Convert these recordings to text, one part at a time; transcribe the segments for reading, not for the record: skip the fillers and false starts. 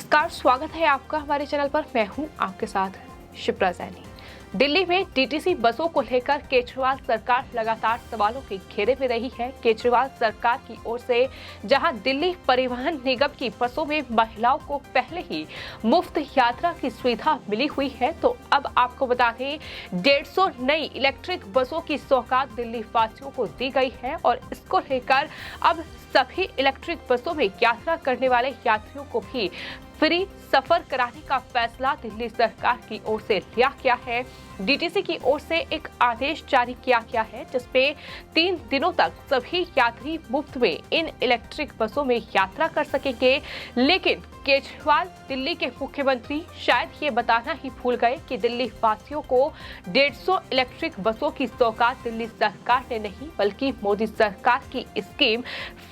नमस्कार, स्वागत है आपका हमारे चैनल पर। मैं हूं आपके साथ शिप्रा सैनी। दिल्ली में डीटीसी बसों को लेकर केजरीवाल सरकार लगातार सवालों के घेरे में रही है। केजरीवाल सरकार की ओर से जहां दिल्ली परिवहन निगम की बसों में महिलाओं को पहले ही मुफ्त यात्रा की सुविधा मिली हुई है, तो अब आपको बता दें 150 नई इलेक्ट्रिक बसों की सौगात दिल्ली वासियों को दी गई है और इसको लेकर अब सभी इलेक्ट्रिक बसों में यात्रा करने वाले यात्रियों को भी फ्री सफर कराने का फैसला दिल्ली सरकार की ओर से लिया गया है। डीटीसी की ओर से एक आदेश जारी किया गया है जिसमें 3 दिनों तक सभी यात्री मुफ्त में इन इलेक्ट्रिक बसों में यात्रा कर सकेंगे। लेकिन केजरीवाल दिल्ली के मुख्यमंत्री शायद ये बताना ही भूल गए कि दिल्ली वासियों को 150 इलेक्ट्रिक बसों की सौगात दिल्ली सरकार ने नहीं बल्कि मोदी सरकार की स्कीम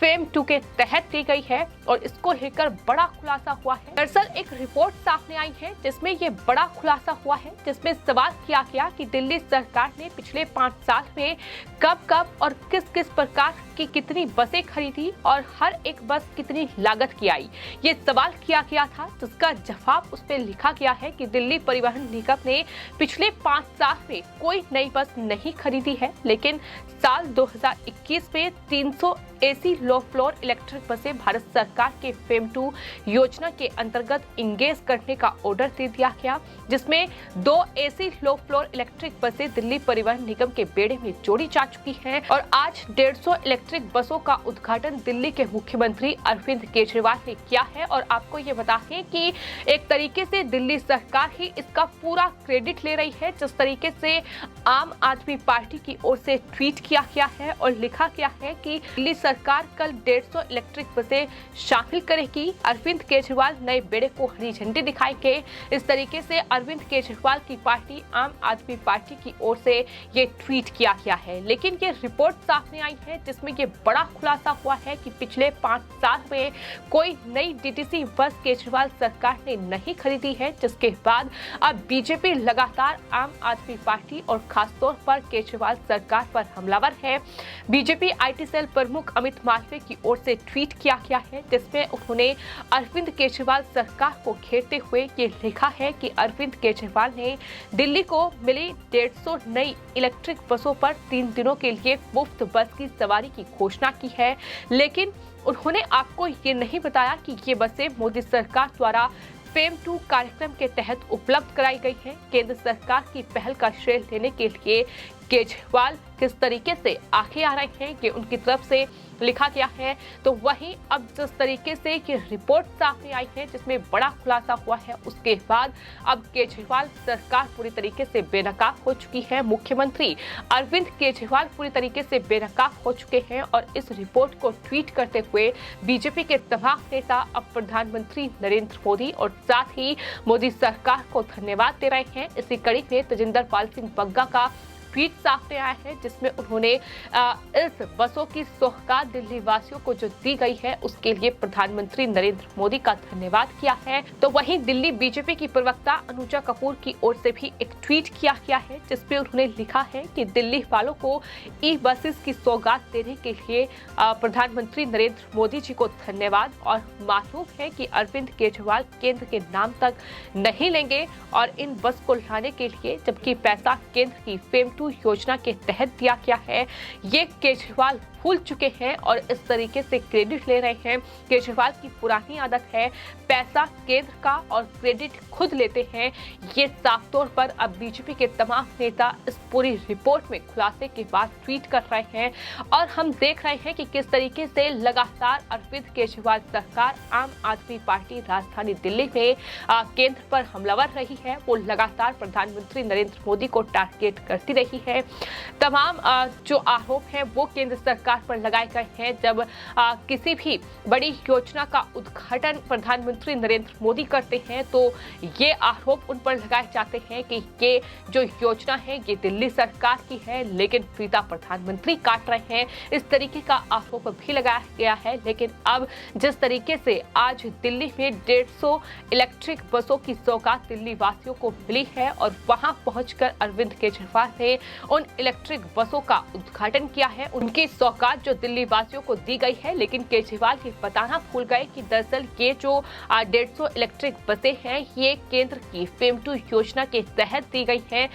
फेम 2 के तहत दी गई है और इसको लेकर बड़ा खुलासा हुआ है। दरअसल एक रिपोर्ट सामने आई है जिसमें ये बड़ा खुलासा हुआ है, जिसमें सवाल किया गया कि दिल्ली सरकार ने पिछले 5 साल में कब और किस प्रकार की कितनी बसें खरीदी और हर एक बस कितनी लागत की आई। ये सवाल किया गया था, जिसका जवाब उसमें लिखा गया है कि दिल्ली परिवहन निगम ने पिछले 5 साल में कोई नई बस नहीं खरीदी है, लेकिन साल 2021 में 300 एसी लो फ्लोर इलेक्ट्रिक बसें भारत सरकार के फेम 2 योजना के अंतर्गत इंगेज करने का ऑर्डर दे दिया गया, जिसमें 2 एसी लो फ्लोर इलेक्ट्रिक बसें दिल्ली परिवहन निगम के बेड़े में जोड़ी जा चुकी हैं और आज 150 इलेक्ट्रिक बसों का उद्घाटन दिल्ली के मुख्यमंत्री अरविंद केजरीवाल ने किया है। और आपको ये बता दें कि एक तरीके से दिल्ली सरकार ही इसका पूरा क्रेडिट ले रही है। जिस तरीके से आम आदमी पार्टी की ओर से ट्वीट किया गया है और लिखा गया है कि दिल्ली सरकार कल 150 इलेक्ट्रिक बसें शामिल करेगी, अरविंद केजरीवाल नए बेड़े को हरी झंडी दिखाएंगे। इस तरीके से अरविंद केजरीवाल की पार्टी आम आदमी पार्टी की ओर से ये ट्वीट किया गया है। लेकिन ये रिपोर्ट सामने आई है जिसमें ये बड़ा खुलासा हुआ है कि पिछले 5 साल में कोई नई डीटीसी बस केजरीवाल सरकार ने नहीं खरीदी है, जिसके बाद अब बीजेपी लगातार आम आदमी पार्टी और खासतौर पर केजरीवाल सरकार पर हमलावर है। बीजेपी आईटी सेल प्रमुख अमित मालवीय की ओर से ट्वीट किया गया है जिसमें उन्होंने अरविंद केजरीवाल सरकार को घेरते हुए ये लिखा है कि अरविंद केजरीवाल ने दिल्ली को मिली 150 नई इलेक्ट्रिक बसों पर 3 दिनों के लिए मुफ्त बस की सवारी की घोषणा की है, लेकिन उन्होंने आपको ये नहीं बताया कि ये बसें मोदी सरकार द्वारा फेम 2 कार्यक्रम के तहत उपलब्ध कराई गई है। केंद्र सरकार की पहल का श्रेय लेने के लिए केजरीवाल किस तरीके से आगे आ रहे हैं, ये उनकी तरफ से लिखा गया है। तो वहीं अब जिस तरीके से ये रिपोर्ट सामने आई है जिसमें बड़ा खुलासा हुआ है, उसके बाद अब केजरीवाल सरकार पूरी तरीके से बेनकाब हो चुकी है। मुख्यमंत्री अरविंद केजरीवाल पूरी तरीके से बेनकाब हो चुके हैं और इस रिपोर्ट को ट्वीट करते हुए बीजेपी के तमाम नेता अब प्रधानमंत्री नरेंद्र मोदी और साथ ही मोदी सरकार को धन्यवाद दे रहे हैं। इसी कड़ी में तेजिंदर पाल सिंह बग्गा का ट्वीट सामने आया है जिसमें उन्होंने इस बसों की सौगात दिल्ली वासियों को जो दी गई है उसके लिए प्रधानमंत्री नरेंद्र मोदी का धन्यवाद किया है। तो वहीं दिल्ली बीजेपी की प्रवक्ता अनुजा कपूर की ओर से भी एक ट्वीट किया गया है जिसमें उन्होंने लिखा है कि दिल्ली वालों को ई बसेस की सौगात देने के लिए प्रधानमंत्री नरेंद्र मोदी जी को धन्यवाद और मालूम है कि अरविंद केजरीवाल केंद्र के नाम तक नहीं लेंगे और इन बस को लाने के लिए जबकि पैसा केंद्र की फेम 2 योजना के तहत दिया गया है, ये केजरीवाल भूल चुके हैं और इस तरीके से क्रेडिट ले रहे हैं। केजरीवाल की पुरानी आदत है पैसा केंद्र का और क्रेडिट खुद लेते हैं। ये साफ तौर पर अब बीजेपी के तमाम नेता इस पूरी रिपोर्ट में खुलासे के बाद ट्वीट कर रहे हैं और हम देख रहे हैं कि किस तरीके से लगातार अरविंद केजरीवाल सरकार आम आदमी पार्टी राजधानी दिल्ली में केंद्र पर हमलावर रही है। वो लगातार प्रधानमंत्री नरेंद्र मोदी को टारगेट करती रही है। तमाम जो आरोप है वो केंद्र सरकार पर लगाए गए हैं। जब किसी भी बड़ी योजना का उद्घाटन प्रधानमंत्री नरेंद्र मोदी करते हैं तो ये आरोप उन पर लगाए जाते हैं कि ये जो योजना है ये दिल्ली सरकार की है, लेकिन फीता प्रधानमंत्री काट रहे हैं। इस तरीके का आरोप भी लगाया गया है। लेकिन अब जिस तरीके से आज दिल्ली में 150 इलेक्ट्रिक बसों की सौगात दिल्ली वासियों को मिली है और वहां पहुंचकर अरविंद केजरीवाल ने उन इलेक्ट्रिक बसों का उद्घाटन किया है, उनकी सौगात जो दिल्ली वासियों को दी गई है। लेकिन केजरीवाल ये बताना भूल गए कि दरअसल ये जो 150 इलेक्ट्रिक बसें हैं ये केंद्र की फेम 2 योजना के तहत दी गई हैं।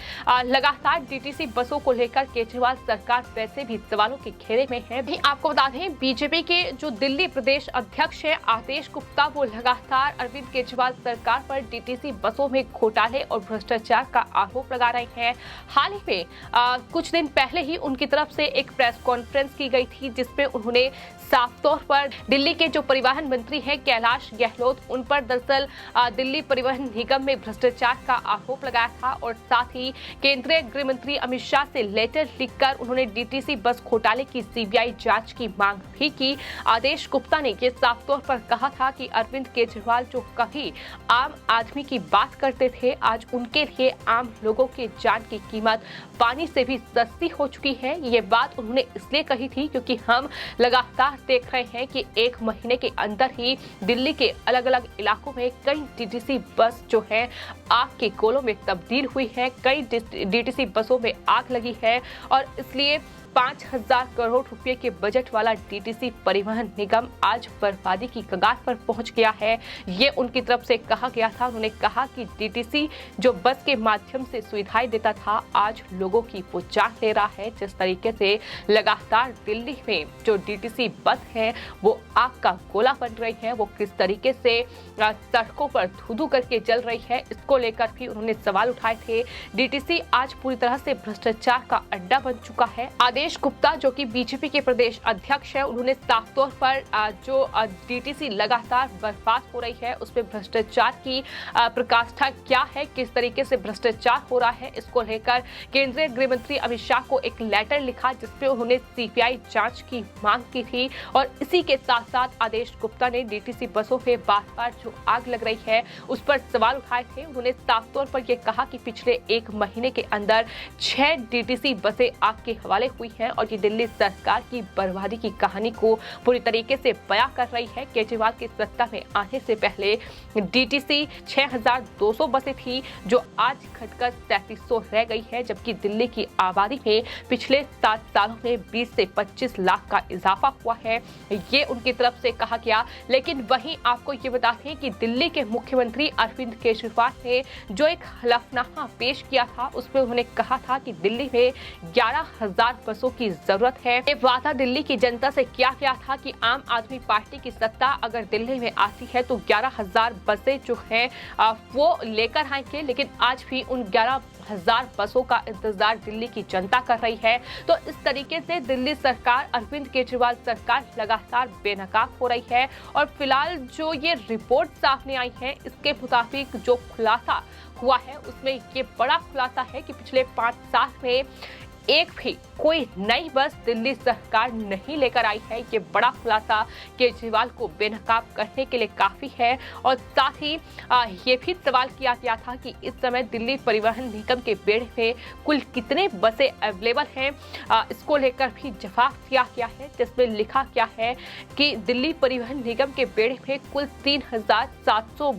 लगातार डीटीसी बसों को लेकर केजरीवाल सरकार वैसे भी सवालों के घेरे में है। भी आपको बता दें, बीजेपी के जो दिल्ली प्रदेश अध्यक्ष है आदेश गुप्ता, वो लगातार अरविंद केजरीवाल सरकार पर डीटीसी बसों में घोटाले और भ्रष्टाचार का आरोप लगा रहे हैं। हाल ही में कुछ दिन पहले ही उनकी तरफ से एक प्रेस कॉन्फ्रेंस की गई थी जिसमें उन्होंने साफ तौर पर दिल्ली के जो परिवहन मंत्री हैं कैलाश गहलोत, उन पर दरअसल दिल्ली परिवहन निगम में भ्रष्टाचार का आरोप लगाया था और साथ ही केंद्रीय गृह मंत्री अमित शाह से लेटर लिखकर उन्होंने डीटीसी बस घोटाले की सीबीआई जांच की मांग भी की। आदेश गुप्ता ने ये साफ तौर पर कहा था कि अरविंद केजरीवाल जो कभी आम आदमी की बात करते थे, आज उनके लिए आम लोगों के जान की कीमत पानी से भी सस्ती हो चुकी है। ये बात उन्होंने इसलिए कही थी क्योंकि हम लगातार देख रहे हैं कि एक महीने के अंदर ही दिल्ली के अलग अलग इलाकों में कई डीटीसी बस जो है आग के गोलों में तब्दील हुई है, कई डीटीसी बसों में आग लगी है और इसलिए 5,000 करोड़ रुपए के बजट वाला डीटीसी परिवहन निगम आज बर्बादी की कगार पर पहुंच गया है। ये उनकी तरफ से कहा गया था। उन्होंने कहा कि डीटीसी जो बस के माध्यम से सुविधाएं देता था, आज लोगों की वो जान ले रहा है। जिस तरीके से लगातार दिल्ली में जो डीटीसी बस है वो आग का गोला बन रही है, वो किस तरीके से सड़कों पर धू-धू करके जल रही है, इसको लेकर भी उन्होंने सवाल उठाए थे। डीटीसी आज पूरी तरह से भ्रष्टाचार का अड्डा बन चुका है। आदेश गुप्ता जो कि बीजेपी के प्रदेश अध्यक्ष है, उन्होंने साफ तौर पर जो डीटीसी लगातार बर्बाद हो रही है उसमें भ्रष्टाचार की प्रकाष्ठा क्या है, किस तरीके से भ्रष्टाचार हो रहा है, इसको लेकर केंद्रीय गृह मंत्री अमित शाह को एक लेटर लिखा जिसपे उन्होंने सीबीआई जांच की मांग की थी। और इसी के साथ साथ आदेश गुप्ता ने डीटीसी बसों पे बार-बार जो आग लग रही है उस पर सवाल उठाए थे। उन्होंने साफ तौर पर यह कहा कि पिछले एक महीने के अंदर 6 डीटीसी बसें आग के हवाले हुई हैं और ये दिल्ली सरकार की बर्बादी की कहानी को पूरी तरीके से बयां कर रही है। केजरीवाल की सत्ता में आने से पहले डीटीसी 6,200 बसें थी जो आज घटकर 3,300 रह गई है, जबकि दिल्ली की आबादी में पिछले 7 सालों में 20 से 25 लाख का इजाफा हुआ है, ये उनकी तरफ से कहा गया। लेकिन वहीं आपको ये बता दें कि दिल्ली के मुख्यमंत्री अरविंद केजरीवाल ने जो एक हलफनामा पेश किया था उसमें उन्होंने कहा था कि दिल्ली में 11,000 बसों की जरूरत है। ये वादा दिल्ली की जनता से किया गया था कि आम आदमी पार्टी की सत्ता अगर दिल्ली में आती है तो 11,000 बसें जो हैं वो लेकर आएंगे। लेकिन आज भी उन 11,000 बसों का इंतजार दिल्ली की जनता कर रही है। तो इस तरीके से दिल्ली सरकार, अरविंद केजरीवाल सरकार लगातार बेनकाब हो रही है। और फिलहाल जो ये रिपोर्ट सामने आई है इसके मुताबिक जो खुलासा हुआ है उसमें ये बड़ा खुलासा है कि पिछले 5 साल में एक भी कोई नई बस दिल्ली सरकार नहीं लेकर आई है। ये बड़ा खुलासा केजरीवाल को बेनकाब करने के लिए काफी है। और साथ ही ये भी सवाल किया गया था कि इस समय दिल्ली परिवहन निगम के बेड़े में कुल कितने बसें अवेलेबल हैं, इसको लेकर भी जवाब दिया गया है जिसमें लिखा गया है कि दिल्ली परिवहन निगम के बेड़े में कुल 3,762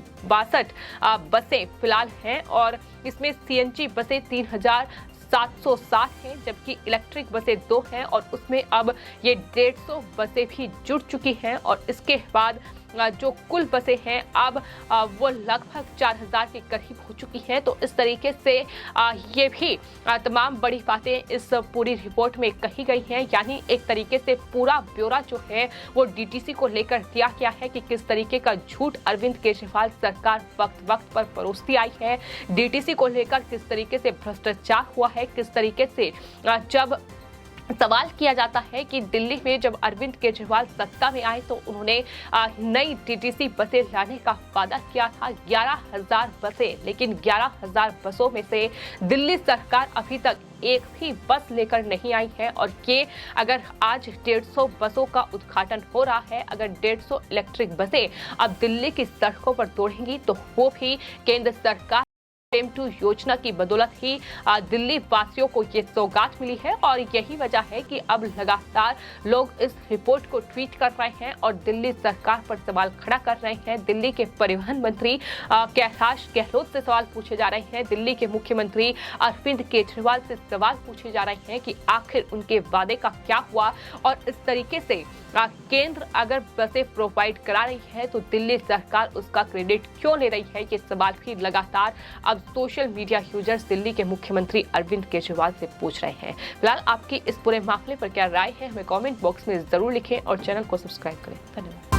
बसें फिलहाल हैं और इसमें सीएनजी बसें 3,760 हैं, जबकि इलेक्ट्रिक बसें 2 हैं और उसमें अब ये 150 बसें भी जुड़ चुकी हैं। और इसके बाद जो कुल बसें हैं अब वो लगभग 4,000 के करीब हो चुकी हैं। तो इस तरीके से ये भी तमाम बड़ी बातें इस पूरी रिपोर्ट में कही गई हैं। यानी एक तरीके से पूरा ब्यौरा जो है वो डीटीसी को लेकर दिया गया है कि किस तरीके का झूठ अरविंद केजरीवाल सरकार वक्त पर परोसती आई है, डीटीसी को लेकर किस तरीके से भ्रष्टाचार हुआ है, किस तरीके से जब सवाल किया जाता है कि दिल्ली में जब अरविंद केजरीवाल सत्ता में आए तो उन्होंने नई डीटीसी बसें लाने का वादा किया था, 11,000 बसें। लेकिन 11,000 बसों में से दिल्ली सरकार अभी तक एक भी बस लेकर नहीं आई है। और ये अगर आज 150 बसों का उद्घाटन हो रहा है, अगर 150 इलेक्ट्रिक बसें अब दिल्ली की सड़कों पर दौड़ेंगी तो वो भी केंद्र सरकार FAME 2 योजना की बदौलत ही दिल्ली वासियों को ये सौगात मिली है और यही वजह है कि अब लगातार लोग इस रिपोर्ट को ट्वीट कर रहे हैं और दिल्ली सरकार पर सवाल खड़ा कर रहे हैं। दिल्ली के परिवहन मंत्री कैलाश गहलोत से सवाल पूछे जा रहे हैं। दिल्ली के मुख्यमंत्री अरविंद केजरीवाल से सवाल पूछे जा रहे हैं कि आखिर उनके वादे का क्या हुआ और इस तरीके से केंद्र अगर बसें प्रोवाइड करा रही है तो दिल्ली सरकार उसका क्रेडिट क्यों ले रही है। ये सवाल भी लगातार अब सोशल मीडिया यूजर्स दिल्ली के मुख्यमंत्री अरविंद केजरीवाल से पूछ रहे हैं। फिलहाल आपकी इस पूरे मामले पर क्या राय है हमें कमेंट बॉक्स में जरूर लिखें और चैनल को सब्सक्राइब करें। धन्यवाद।